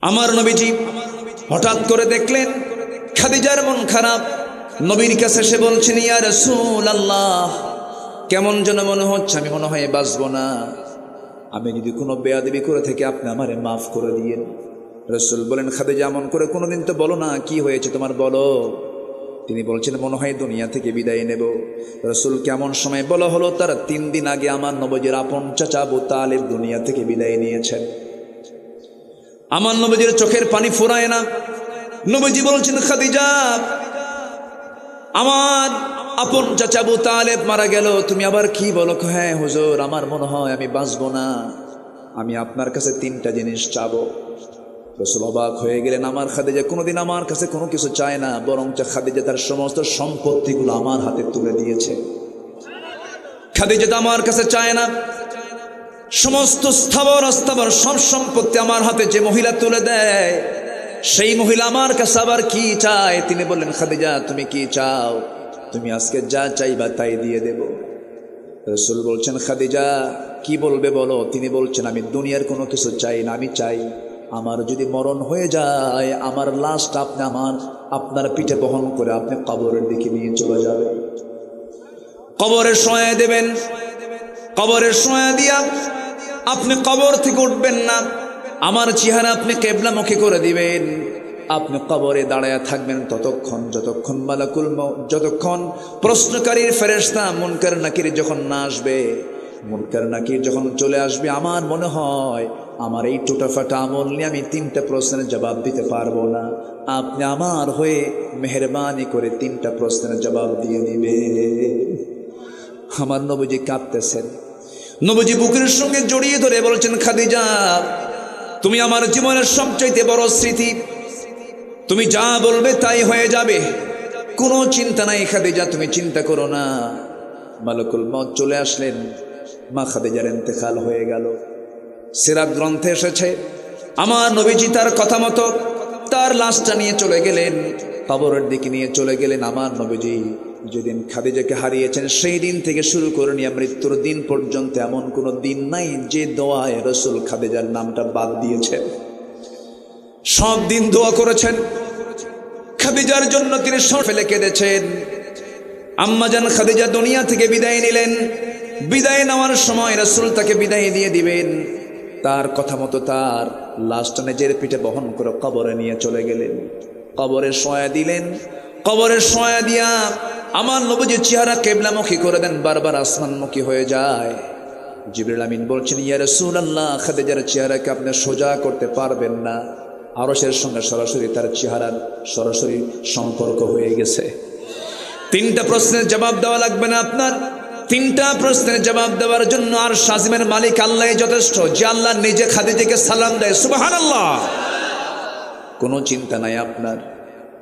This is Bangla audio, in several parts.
আমার নবীজি হঠাৎ করে দেখলেন খাদিজার মন খারাপ। নবীর কাছে এসে বলছেন, ইয়া রাসূলুল্লাহ, কেমন যেন মনে হচ্ছে, আমি মনে হয় বাঁচবো না। আমি যদি কোনো বেয়াদবি করে থেকে আপনি আমারে মাফ করে দিয়েন। রাসূল বলেন, খাদিজা এমন করে কোনোদিন তো বলো না, কি হয়েছে তোমার বলো। তিনি বলছেন, মনে হয় দুনিয়া থেকে বিদায় নেব। রাসূল কেমন সময় বলা হলো, তার 3 দিন আগে আমার নবীর আপন চাচা আবু তালিব দুনিয়া থেকে বিদায় নিয়েছেন। আমার নবীর চোখের পানি ফুরায় না। নবীজি বলছেন, খাদিজা, আমার আপন চাচা আবু তালেব মারা গেল, তুমি আবার কি বলো? হ্যাঁ হুজুর, আমার মনে হয় আমি বাঁচবো না। আমি আপনার কাছে 3টা জিনিস চাবো। রাসূল অবাক হয়ে গেলেন, আমার খাদিজা কোনোদিন আমার কাছে কোনো কিছু চায় না, বরং খাদিজা তার সমস্ত সম্পত্তিগুলো আমার হাতে তুলে দিয়েছে। খাদিজা তো আমার কাছে চায় না, সমস্ত স্থাবর অস্থাবর সব সম্পত্তি আমার হাতে যে মহিলা তুলে দেয়, সেই মহিলা আমার কাছে আবার কি চায়? তিনি বললেন, খাদিজা তুমি কি চাও? তুমি আজকে যা চাইবা তাই দিয়ে দেব। রাসূল বলছেন, খাদিজা কি বলবে বলো? তিনি বলছেন, আমি দুনিয়ার কোনো কিছু চাই না, আমি চাই আমার যদি মরণ হয়ে যায়, আমার লাশটা আপনি আপনার পিঠে বহন করে আপনি কবরের দিকে নিয়ে চলে যাবেন, কবরে শোয়া দেবেন। কবরের শোয়া দিয়া আপনি কবর থেকে উঠবেন না, আমার চেহারা আপনি কিবলামুখী করে দিবেন। আপনি কবরে দাঁড়ায় থাকবেন ততক্ষণ যতক্ষণ মালাকুল মউত, যতক্ষণ প্রশ্নকারীর ফেরেশতা মুনকার নাকির যখন না আসবে। মুনকার নাকির যখন চলে আসবে, আমার মনে হয় আমার এই টুটাফাটা আমল নিয়ে আমি 3টা প্রশ্নের জবাব দিতে পারবো না। আপনি আমার হয়ে মেহেরবানি করে 3টা প্রশ্নের জবাব দিয়ে দিবে। আমার নবীজি কাঁদতেছেন। নবীজি বুকের সঙ্গে জড়িয়ে ধরে বলছেন, খাদিজা তুমি আমার জীবনের সবচাইতে বড় স্মৃতি, তুমি যা বলবে তাই হয়ে যাবে, কোনো চিন্তা নাই খাদিজা, তুমি চিন্তা করো না। মালাকুল মউত চলে আসলেন, মা খাদিজার ইন্তেকাল হয়ে গেল। সিরাত গ্রন্থে এসেছে, আমার নবীজি তার কথা মতো তার লাশটা নিয়ে চলে গেলেন, কবরের দিকে নিয়ে চলে গেলেন। আমার নবীজি যেদিন খাদিজাকে হারিয়েছেন, সেই দিন থেকে শুরু করে নিয়ে মৃত্যুর দিন পর্যন্ত এমন কোনো দিন নাই যে দোয়ায় রাসূল খাদিজার নামটা বাদ দিয়েছেন। সব দিন দোয়া করেছেন খাদিজার জন্য, তিনি সব ফেলে কেঁদেছেন। আম্মাজান খাদিজা দুনিয়া থেকে বিদায় নিলেন। বিদায় নেওয়ার সময় রাসূল তাকে বিদায় দিয়ে দিবেন, তার কথা মতো তার লাশটা নিজের পিঠে বহন করে কবরে নিয়ে চলে গেলেন। কবরে শোয়া দিলেন। কবরে শোয়া দিয়া আমার নবীজির চেহারা কিবলামুখী করে দেন, বারবার আসমানমুখী হয়ে যায়। জিবরিল আমিন বলছেন, ইয়া রাসূলুল্লাহ, খাদিজার চেহারাকে আপনি সোজা করতে পারবেন না, আরশের সঙ্গে সরাসরি তার চেহারার সরাসরি সম্পর্ক হয়ে গেছে। 3টা প্রশ্নের জবাব দেওয়া লাগবে না আপনার। 3টা প্রশ্নের জবাব দেওয়ার জন্য আর শাজিমের মালিক আল্লাহ যথেষ্ট, যে আল্লাহ নিজে খাদিজাকে সালাম দেয়। সুবহানাল্লাহ, কোনো চিন্তা নাই আপনার।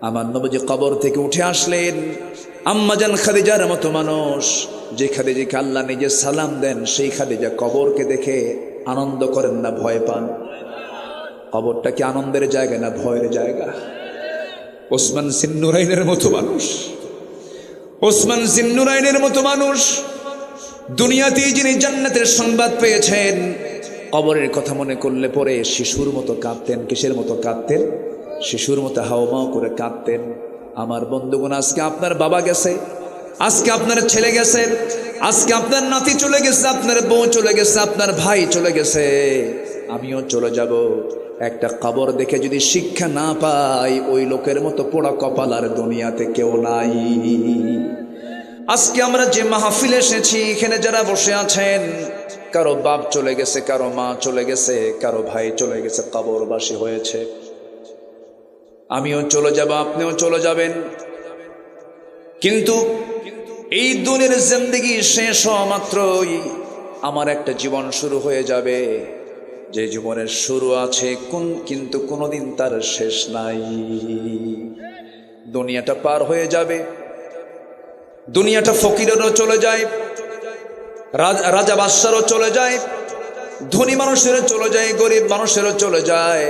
আমার নবীজি কবর থেকে উঠে আসলেন। আম্মাজান খাদিজার মতো মানুষ, যে খাদিজাকে আল্লাহ নিজে সালাম দেন, সেই খাদিজা কবরকে দেখে আনন্দ করেন না ভয় পান? কবরটা কি আনন্দের জায়গা না ভয়ের জায়গা? ওসমান জিন্নুরাইনের মতো মানুষ, ওসমান জিন্নুরাইনের মতো মানুষ, দুনিয়াতেই যিনি জান্নাতের সংবাদ পেয়েছেন, কবরের কথা মনে করলে পরে শিশুর মতো কাঁদতেন। কিসের মতো কাঁদতেন? শিশুর মতো হাওমাও করে কাঁদতেন। আমার বন্ধুগণ, আজকে আপনার বাবা গেছে, আজকে আপনার ছেলে গেছে, আজকে আপনার নাতি চলে গেছে, আপনার বউ চলে গেছে, আপনার ভাই চলে গেছে, আমিও চলে যাব। একটা কবর দেখে যদি শিক্ষা না পাই, ওই লোকের মতো পোড়া কপাল আর দুনিয়াতে কেউ নাই। আজকে আমরা যে মাহফিলে এসেছি, এখানে যারা বসে আছেন, কারো বাপ চলে গেছে, কারো মা চলে গেছে, কারো ভাই চলে গেছে, কবরবাসী হয়েছে। আমিও চলে যাব, আপনিও চলে যাবেন। কিন্তু এই দুনিয়ার জিন্দেগি শেষ হওয়া মাত্রই আমার একটা জীবন শুরু হয়ে যাবে, যে জীবনের শুরু আছে কিন্তু কোনোদিন তার শেষ নাই। দুনিয়াটা পার হয়ে যাবে। দুনিয়াটা ফকিরেরও চলে যায়, রাজা বাদশারও চলে যায়, ধনী মানুষেরও চলে যায়, গরিব মানুষেরও চলে যায়।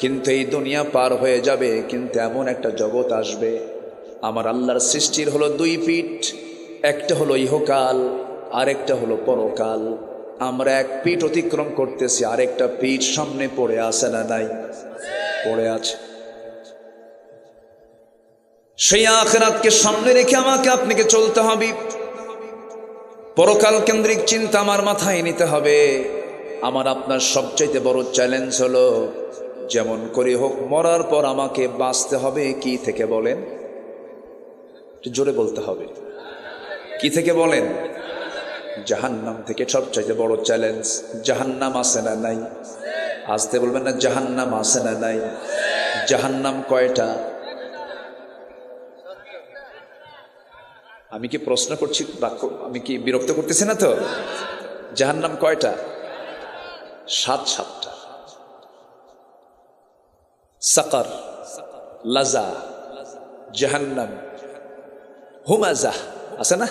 কিন্তু এই দুনিয়া পার হয়ে যাবে, কিন্তু এমন একটা জগৎ আসবে। আমার আল্লাহর সৃষ্টির হলো 2 পিঠ, একটা হলো ইহকাল, আরেকটা হলো পরকাল। আমরা এক পিঠ অতিক্রম করতেছি, আরেকটা পিঠ সামনে পড়ে আছে না নাই? পড়ে আছে। সেই আখিরাতকে সামনে রেখে আমাকে আপনাকে চলতে হবে। পরকাল কেন্দ্রিক চিন্তা আমার মাথায় নিতে হবে। আমার আপনার সবচাইতে বড় চ্যালেঞ্জ হলো, যেমন করে হোক মরার পর আমাকে বাঁচতে হবে কি থেকে বলেন? জোরে বলতে হবে। কি থেকে বলেন? জাহান্নাম থেকে। সবচাইতে বড় চ্যালেঞ্জ। জাহান্নাম আছে না নাই? আসতে বলবেন না, জাহান্নাম আছে না নাই? জাহান্নাম কয়টা? আমি কি প্রশ্ন করছি? আমি কি বিরক্ত করতেছি না তো? জাহান্নাম কয়টা? 7টা। সাকার, লাজা, জাহান্নাম, হুমাজা, আছে না?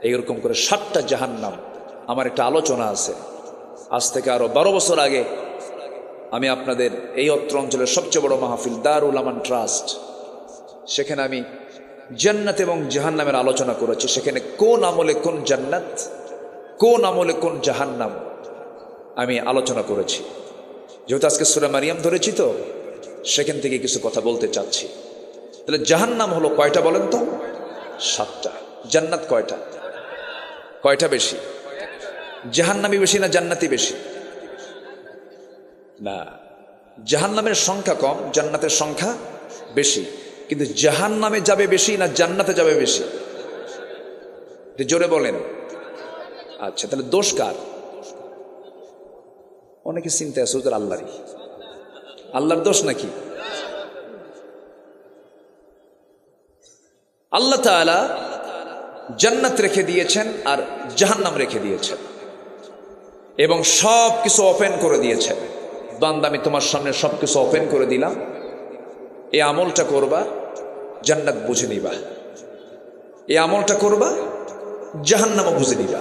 এইরকম করে 7টা জাহান্নাম। আমার একটা আলোচনা আছে, আজ থেকে আরো 12 বছর আগে আমি আপনাদের এই অত্র অঞ্চলের সবচেয়ে বড় মাহফিল দারুল আমান ট্রাস্ট, সেখানে আমি জান্নাত এবং জাহান্নামের আলোচনা করেছি। সেখানে কোন আমলে কোন জান্নাত, কোন আমলে কোন জাহান্নাম আমি আলোচনা করেছি। যেহেতু আজকে সূরা মারিয়াম ধরেছি, তো সেখান থেকে কিছু কথা বলতে চাচ্ছি। তাহলে জাহান্নাম হলো কয়টা বলেন তো? 7টা। জান্নাত কয়টা? কয়টা বেশি? জাহান্নামী বেশি না জান্নাতি বেশি? না, জাহান্নামের সংখ্যা কম, জান্নাতের সংখ্যা বেশি। কিন্তু জাহান্নামে যাবে বেশি না জান্নাতে যাবে বেশি? জোরে বলেন। আচ্ছা, তাহলে দোষ কার? অনেকে চিন্তা আছে ওদের আল্লাহরই। আল্লাহর দোষ নাকি? আল্লাহ তাআলা জান্নাত রেখে দিয়েছেন আর জাহান্নাম রেখে দিয়েছেন, এবং সব কিছু ওপেন করে দিয়েছেন। বান্দা, আমি তোমার সামনে সবকিছু ওপেন করে দিলাম, এই আমলটা করবা, জান্নাত বুঝে নিবা। এই আমলটা করবা, জাহান্নামও বুঝে নিবা।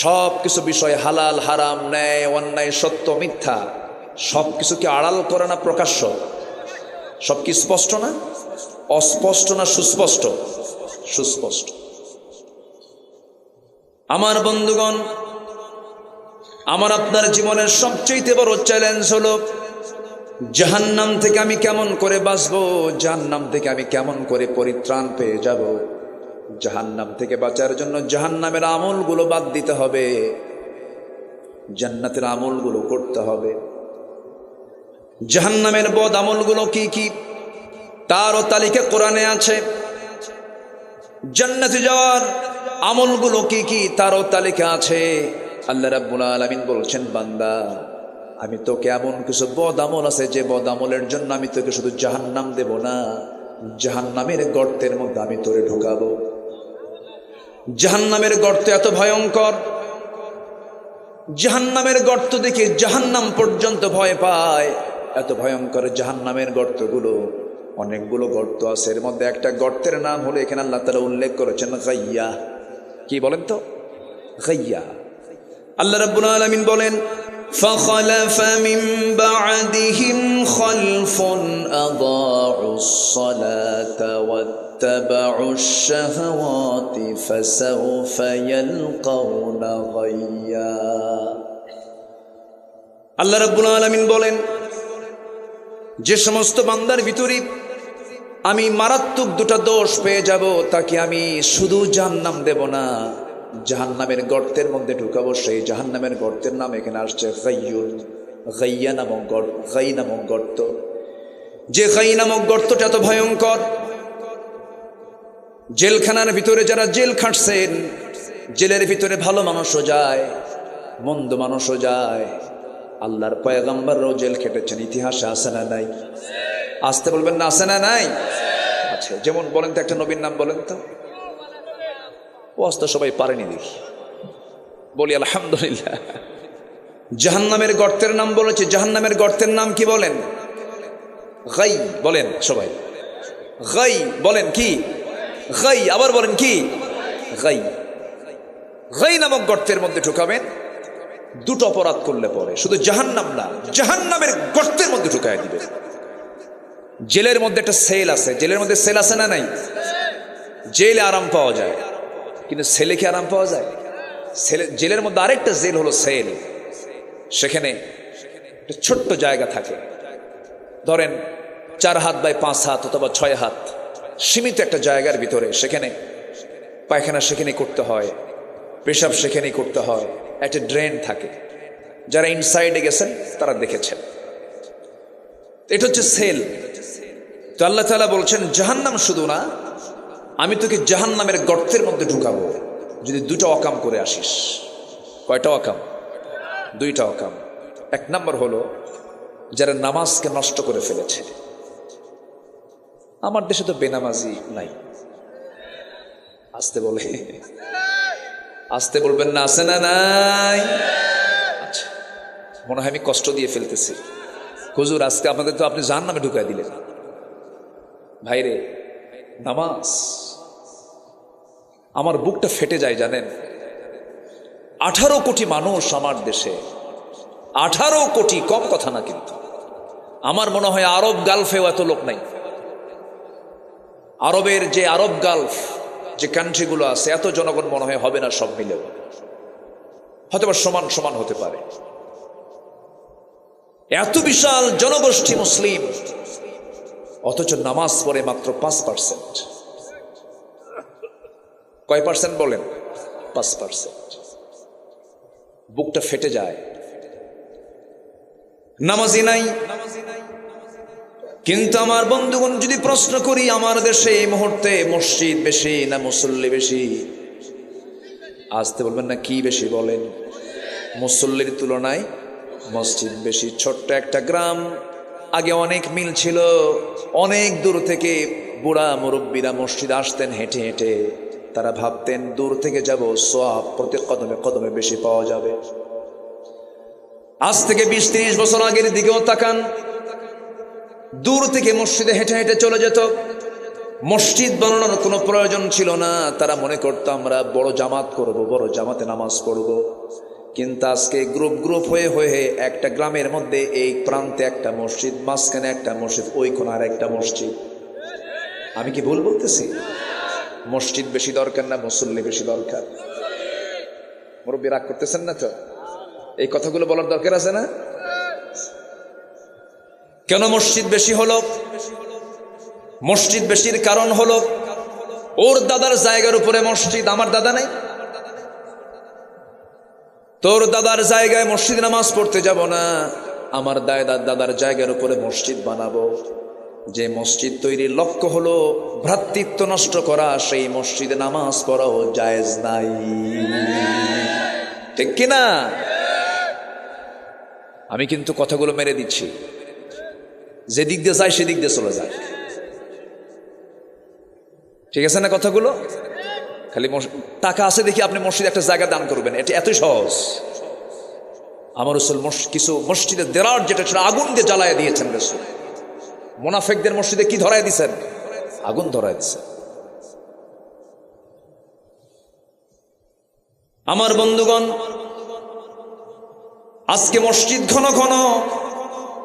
সব কিছু বিষয়, হালাল হারাম, ন্যায় অন্যায়, সত্য মিথ্যা, সব কিছুকে আড়াল করে না প্রকাশ্য? সব কি স্পষ্ট না? অস্পষ্ট না সুস্পষ্ট? সুস্পষ্ট। আমার বন্ধুগণ, আমার আপনার জীবনের সবচেয়ে বড় চ্যালেঞ্জ হলো, জাহান্নাম থেকে আমি কেমন করে বাঁচবো, জাহান্নাম থেকে আমি কেমন করে পরিত্রাণ পেয়ে যাব। জাহান্নাম থেকে বাঁচার জন্য জাহান্নামের আমলগুলো বাদ দিতে হবে, জান্নাতের আমলগুলো করতে হবে। জাহান্নামের বদ আমলগুলো কি কি তারও তালিকা কোরআনে আছে। জান্নাতে যাওয়ার আমলগুলো কি কি তারও তালিকা আছে। আল্লাহ রাব্বুল আলামিন বলছেন, বান্দা, আমি তোকে এমন কিছু বদ আমল আছে, যে বদ আমলের জন্য আমি তোকে শুধু জাহান্নাম দেব না, জাহান্নামের গর্তের মধ্যে আমি তোরে ঢুকাবো। জাহান্নামের গর্ত এত ভয়ঙ্কর, জাহান্নামের গর্ত দেখে জাহান্নাম পর্যন্ত ভয় পায়। এত ভয়ঙ্কর জাহান্নামের গর্তগুলো, অনেকগুলো গর্ত আছে। এর মধ্যে একটা গর্তের নাম হলো, এখানে আল্লাহ তাআলা উল্লেখ করেছেন গাইয়া। কি বলেন তো? গাইয়া। আল্লাহ রাব্বুল আলামিন বলেন, فخلف من بعدهم خلف أضاعوا الصلاة واتبعوا الشهوات فسوف يلقون غيا। আল্লাহ রাব্বুল আলামিন বলেন, যে সমস্ত বান্দার ভিতরে আমি মারাত্মক দুটো দোষ পেয়ে যাব, তাকে আমি শুধু জাহান্নাম দেব না, জাহান্নামের গর্তের মধ্যে ঢুকাবো। সেই জাহান্নামের গর্তের নাম এখানে আসছে গাইয়ুন, গাইয়া নামক গর্ত, গাই নামক গর্ত। যে গাই নামক গর্তটা এত ভয়ঙ্কর, জেলখানার ভিতরে যারা জেল খাটছেন, জেলের ভিতরে ভালো মানুষও যায়, মন্দ মানুষও যায়। আল্লাহর পয়গম্বররাও জেল খেটেছেন, ইতিহাসে আছে না নাই? আসতে বলবেন না, আছে না নাই? আচ্ছা, যেমন বলেন তো একটা নবীর নাম বলেন তো। ওয়াজ তো সবাই পারেনি, দেখি বলি আলহামদুলিল্লাহ। জাহান্নামের গর্তের নাম বলেছে। জাহান্নামের গর্তের নাম কি বলেন? গাই। বলেন সবাই, গাই। বলেন কি? গাই। আবার বলেন কি? গাই। গাই নামক গর্তের মধ্যে ঢুকাবেন। দুটো অপরাধ করলে পরে শুধু জাহান্নাম না, জাহান্নামের গর্তের মধ্যে ঢুকায় দিবে। জেলের মধ্যে একটা সেল আছে, জেলের মধ্যে সেল আছে না নাই? জেলে আরাম পাওয়া যায়, কিন্তু সেলে কি আরাম পাওয়া যায়? জেলের মধ্যে আরেকটা জেল হলো সেল। সেখানে একটা ছোট্ট জায়গা থাকে, ধরেন 4 হাত বাই 5 হাত অথবা 6 হাত, সীমিত একটা জায়গার ভিতরে। সেখানে পায়খানা সেখানেই করতে হয়, পেশাব সেখানেই করতে হয়, একটা ড্রেন থাকে। যারা ইনসাইডে গেছেন তারা দেখেছেন। এটা হচ্ছে সেল। তো আল্লাহ তাআলা বলছেন জাহান্নাম শুধু না, আমি তোকে জাহান্নামের গর্তের মধ্যে ঢুকাবো যদি 2টা অকাম করে আসিস। কয়টা অকাম? 2টা অকাম। 1 নম্বর হলো যারা নামাজকে নষ্ট করে ফেলেছে। আমার দেশে তো বেনামাজি নাই। আসতে বলে, আসতে বলবেন না, আছে না নাই? আচ্ছা, মনে হয় আমি কষ্ট দিয়ে ফেলতেছি। হুজুর আজকে আপনাদের তো আপনি জাহান্নামে ঢুকাই দিলেন। ভাইরে, নামাজ, আমার বুকটা ফেটে যায় জানেন। 18 কোটি মানুষ আমার দেশে, 18 কোটি, কম কথা না কিন্তু। আমার মনে হয় আরব গালফেও এত লোক নাই। আরবের যে আরব গালফ যে কান্ট্রিগুলো আছে, এত জনগণ মনে হয় হবে না সব মিলেও, হয়তো বা সমান সমান হতে পারে। এত বিশাল জনগোষ্ঠী মুসলিম, অথচ নামাজ পড়ে মাত্র 5%। কয় পার্সেন্ট বলেন? 5%। বুকটা ফেটে যায়। নামাজি নাই। কিন্তু আমার বন্ধুগণ, যদি প্রশ্ন করি আমার দেশে এই মুহূর্তে মসজিদ বেশি না মুসল্লি বেশি? আসতে বলবেন না, কি বেশি বলেন? মুসল্লির তুলনায় মসজিদ বেশি। ছোট্ট একটা গ্রাম, আগে অনেক মিল ছিল। অনেক দূর থেকে বুড়া মুরব্বীরা মসজিদ আসতেন হেঁটে হেঁটে। তারা ভাবতেন দূর থেকে যাব, সওয়াব প্রতি কদমে কদমে বেশি পাওয়া যাবে। আজ থেকে 20-30 বছর আগের দিকেও তাকান, দূর থেকে মসজিদে হেঁটে হেঁটে চলে যেত। মসজিদ বানানোর কোনো প্রয়োজন ছিল না। তারা মনে করতো আমরা বড় জামাত করব, বড় জামাতে নামাজ পড়ব। কিন্তু আজকে গ্রুপ গ্রুপ হয়ে হয়ে একটা গ্রামের মধ্যে এই প্রান্তে একটা মসজিদ, মাঝখানে একটা মসজিদ, ওই কোণার একটা মসজিদ। আমি কি ভুল বলতেছি? মসজিদ বেশি দরকার না মুসল্লি বেশি দরকার? মুরব্বী রাগ করতেছেন না তো? এই কথাগুলো বলার দরকার আছে না? কেন মসজিদ বেশি হলো? মসজিদ বেশির কারণ হলো ওর দাদার জায়গার উপরে মসজিদ, আমার দাদা নাই। তোর দাদার জায়গায় মসজিদ নামাজ পড়তে যাব না, আমার দাদার জায়গার উপরে মসজিদ বানাবো। যে মসজিদ তৈরির লক্ষ্য হলো ভ্রাতৃত্ব নষ্ট করা, সেই মসজিদে নামাজ পড়াও জায়েজ নাই। ঠিক কিনা? আমি কিন্তু কথাগুলো মেরে দিচ্ছি, যে দিক দিয়ে যায় সেদিক দিয়ে চলে যায়। ঠিক আছে না কথাগুলো? খালি টাকা আছে দেখি আপনি মসজিদে একটা জায়গা দান করবেন, এটা এতই সহজ। আমার রাসূল কিছু মসজিদের দেরার যেটা ছিল আগুন দিয়ে জ্বালায় দিয়েছেন রাসূল। মুনাফিকদের মসজিদে কি ধরায় দিয়েছেন? আগুন ধরায় দিয়েছেন। আমার বন্ধুগণ, আজকে মসজিদ ঘন ঘন,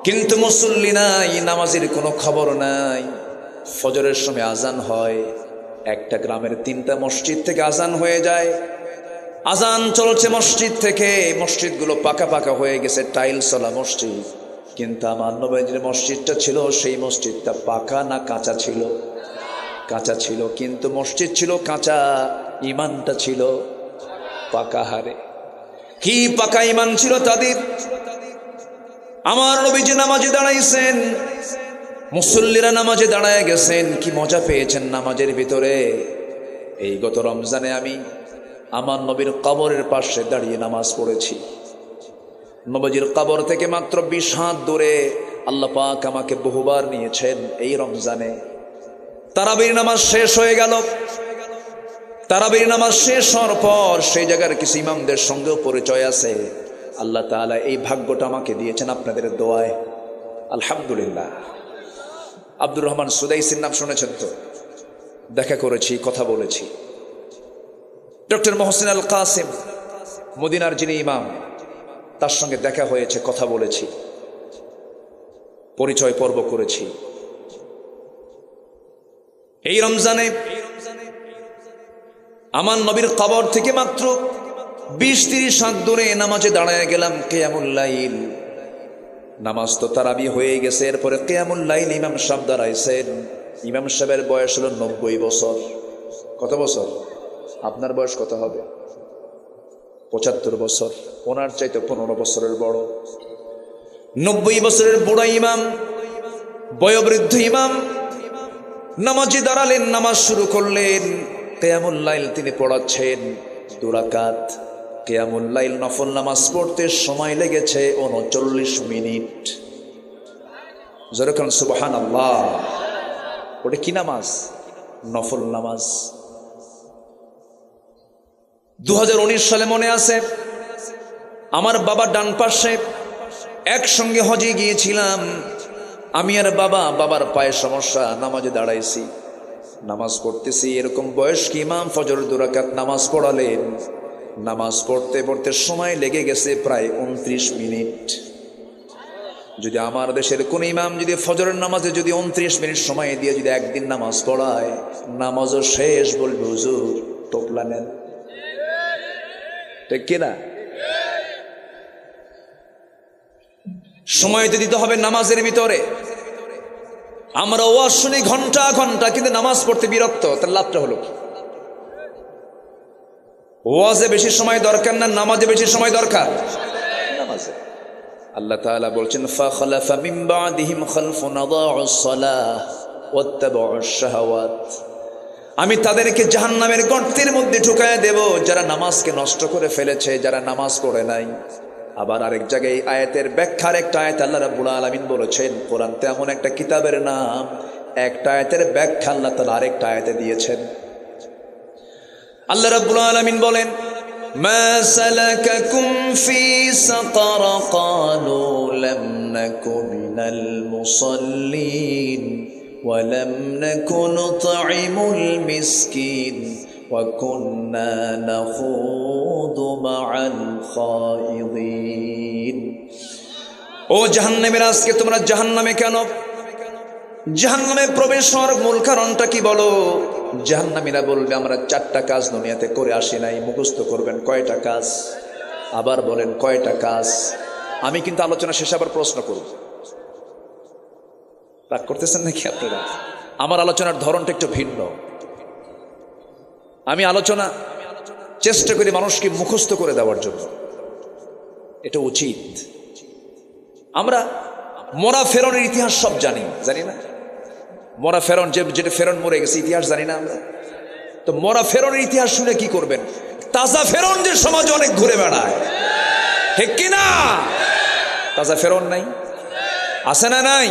কিন্তু মুসল্লি নাই, নামাজের কোনো খবর নাই। ফজরের সময় আজান হয়, একটা গ্রামের 3টা মসজিদ থেকে আজান হয়ে যায়। আজান চলছে মসজিদ থেকে, মসজিদগুলো পাকা পাকা হয়ে গেছে, টাইলসওয়ালা মসজিদ। কিন্তু আমার নবীর মসজিদটা ছিল, সেই মসজিদটা পাকা না কাঁচা ছিল? কাঁচা ছিল। কিন্তু মসজিদ ছিল কাঁচা, ইমানটা ছিল পাকা। হারে কি পাকা ইমান ছিল তাদের! আমার নবীজি নামাজে দাঁড়াইছেন, মুসল্লিরা নামাজে দাঁড়ায় গেছেন। কি মজা পেয়েছেন নামাজের ভিতরে! এই গত রমজানে আমি আমার নবীর কবরের পাশে দাঁড়িয়ে নামাজ পড়েছি। নবীজির কবর থেকে মাত্র 20 হাত দূরে আল্লাহ পাক আমাকে বহুবার নিয়েছেন এই রমজানে। তারাবির নামাজ শেষ হয়ে গেল। তারাবির নামাজ শেষ হওয়ার পর সেই জায়গার কিছু ইমামদের সঙ্গেও পরিচয় আছে। আল্লাহ তাআলা এই ভাগ্যটা আমাকে দিয়েছেন আপনাদের দোয়ায়, আলহামদুলিল্লাহ। আব্দুর রহমান সুদাইসির নাম শুনেছেন তো? দেখা করেছি, কথা বলেছি। ডক্টর মোহসিন আল কাসিম, মদিনার যিনি ইমাম, তার সঙ্গে দেখা হয়েছে, কথা বলেছি, পরিচয় পর্ব করেছি। এই রমজানে আমার নবীর কবর থেকে মাত্র 20-30 হাত দূরে নামাজে দাঁড়ায় গেলাম কিয়ামুল লাইল। নামাজ তো তারাবি হয়ে গেছে, এরপরে কিয়ামুল লাইল ইমাম সাহেব দাঁড়াইছেন। ইমাম সাহেবের বয়স হলো 90 বছর। কত বছর? আপনার বয়স কত হবে? 75 বছর। ওনার চাইতে 15 বছরের বড়। 90 বছরের বুড়া ইমাম, বয়োবৃদ্ধ ইমাম নামাজে দাঁড়ালেন, নামাজ শুরু করলেন। কিয়ামুল লাইল তিনি পড়াচ্ছেন 2 রাকাত। কিয়ামুল লাইল নফল নামাজ পড়তে সময় লেগেছে 39 মিনিট। যেরকম সুবহানাল্লাহ। ওটা কি নামাজ? নফল নামাজ। 2019 সালে মনে আছে, আমার বাবা ডান পাশে, একসঙ্গে হজে গিয়েছিলাম আমি আর বাবার পায়ে সমস্যা, নামাজে দাঁড়াইছি, নামাজ পড়তেছি। এরকম বয়স্ক ইমাম ফজর 2 রাকাত নামাজ পড়ালেন। নামাজ পড়তে পড়তে সময় লেগে গেছে প্রায় 29 মিনিট। যদি আমার দেশের কোন ইমাম যদি ফজরের নামাজে যদি 29 মিনিট সময় দিয়ে যদি একদিন নামাজ পড়ায়, নামাজও শেষ, বলবে হুজুর টোপলা নেন। ঠিক কিনা? সময় তো দিতে হবে নামাজের ভিতরে। আমরা ওয়াজ শুনি ঘন্টা ঘন্টা, কিন্তু নামাজ পড়তে বিরক্ত, তার লাভটা হলো কি? ওয়াজে বেশি সময় দরকার না নামাজে বেশি সময় দরকার? নামাজে। আল্লাহ তাআলা বলছেন ফাখালাফা মিন বাদিহিম খালফুন আদাউস সালাহ ওয়াত্তাবাউশ শাহাওয়াত। আমি তাদেরকে জাহান্নামের গর্তের মধ্যে ঢুকায় দেব যারা নামাজকে নষ্ট করে ফেলেছে, যারা নামাজ পড়ে নাই। আবার আরেক জায়গায় আয়াতের ব্যাখ্যার একটা আয়াত আল্লাহ রাব্বুল আলামিন বলেছেন, কোরআন তো এমন একটা কিতাবের নাম, একটা আয়াতের ব্যাখ্যা আল্লাহ তাআলা আরেকটা আয়াতে দিয়েছেন। আল্লাহ রাব্বুল আলামিন বলেন, মা সালাকাকুম ফি সাকার ক্বালু লাম নাকু মিনাল মুসাল্লিন ওয়া লাম নাকু নুতঈমুল মিসকিন ওয়া কুন্না নাখুদু মাআল খায়িদিন। ও জাহান্নামের, আজকে তোমরা জাহান্নামে কেন? জাহান্নামে প্রবেশ হওয়ার মূল কারণটা কি বলো? জাহান্নামীরা বলবে আমরা 4টা কাজ দুনিয়াতে করে আসি নাই। মুখস্থ করবেন কয়টা কাজ? আবার বলেন কয়টা কাজ? আমি কিন্তু আলোচনা শেষে আবার প্রশ্ন করব। রাগ করতেছেন নাকি আপনারা? আমার আলোচনার ধরনটা একটু ভিন্ন। আমি আলোচনা চেষ্টা করি মানুষকে মুখস্থ করে দেওয়ার জন্য, এটা উচিত। আমরা মরা ফেরনের ইতিহাস সব জানি না? মরা ফেরন, যেটা ফেরন মরে গেছে, ইতিহাস জানি না আমরা? তো মরা ফেরনের ইতিহাস শুনে কি করবেন? তাজা ফেরন যে সমাজে অনেক ঘুরে বেড়ায়, ঠিক কিনা? তাজা ফেরন নাই? আছে না নাই?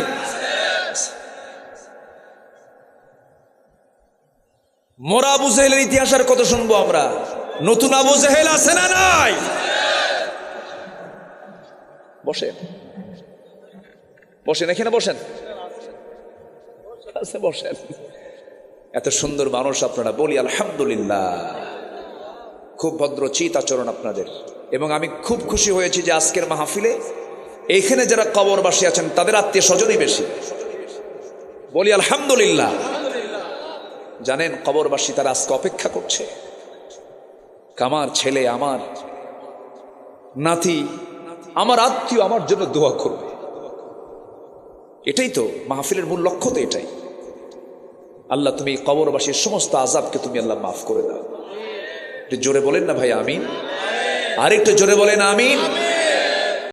মরা আবু জেহেলের ইতিহাস আর কত শুনবো আমরা? নতুন আবু জেহেল আছে না নাই? বসেন বসেন, এখানে বসেন, বসেন। এত সুন্দর মানুষ আপনারা, বলি আলহামদুলিল্লাহ। খুব ভদ্র চিত আচরণ আপনাদের, এবং আমি খুব খুশি হয়েছি যে আজকের মাহফিলে এইখানে যারা কবরবাসী আছেন তাদের আত্মীয় স্বজনই বেশি। বলি আলহামদুলিল্লাহ। জানেন কবরবাসী তারা আজকে অপেক্ষা করছে, আমার ছেলে, আমার নাতি, আমার আত্মীয় আমার জন্য দোয়া করবে। এটাই তো মাহফিলের মূল লক্ষ্য, তো এটাই। আল্লাহ তুমি কবরবাসীর সমস্ত আযাবকে তুমি আল্লাহ মাফ করে দাও। একটু জোরে বলেন না ভাই আমিন? আর একটু জোরে বলেন আমিন।